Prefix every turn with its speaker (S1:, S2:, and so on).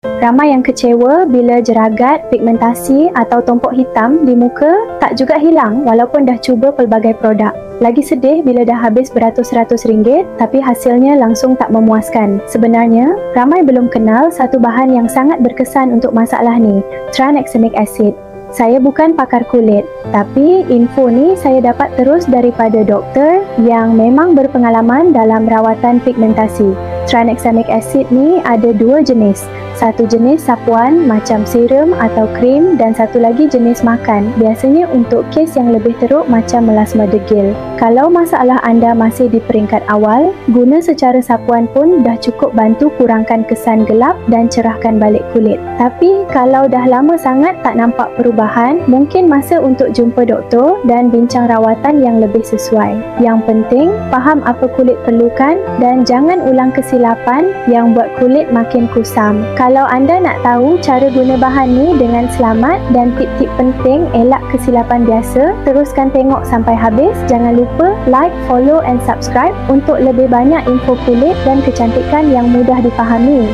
S1: Ramai yang kecewa bila jeragat, pigmentasi atau tompok hitam di muka tak juga hilang walaupun dah cuba pelbagai produk. Lagi sedih bila dah habis beratus-ratus ringgit tapi hasilnya langsung tak memuaskan. Sebenarnya, ramai belum kenal satu bahan yang sangat berkesan untuk masalah ni, tranexamic acid. Saya bukan pakar kulit, tapi info ni saya dapat terus daripada doktor yang memang berpengalaman dalam rawatan pigmentasi. Tranexamic acid ni ada dua jenis. Satu jenis sapuan macam serum atau krim dan satu lagi jenis makan, biasanya untuk kes yang lebih teruk macam melasma degil. Kalau masalah anda masih di peringkat awal, guna secara sapuan pun dah cukup bantu kurangkan kesan gelap dan cerahkan balik kulit. Tapi kalau dah lama sangat tak nampak perubahan, mungkin masa untuk jumpa doktor dan bincang rawatan yang lebih sesuai. Yang penting, faham apa kulit perlukan dan jangan ulang kesilapan yang buat kulit makin kusam. Kalau anda nak tahu cara guna bahan ni dengan selamat dan tip-tip penting elak kesilapan biasa, teruskan tengok sampai habis. Jangan lupa like, follow and subscribe untuk lebih banyak info kulit dan kecantikan yang mudah difahami.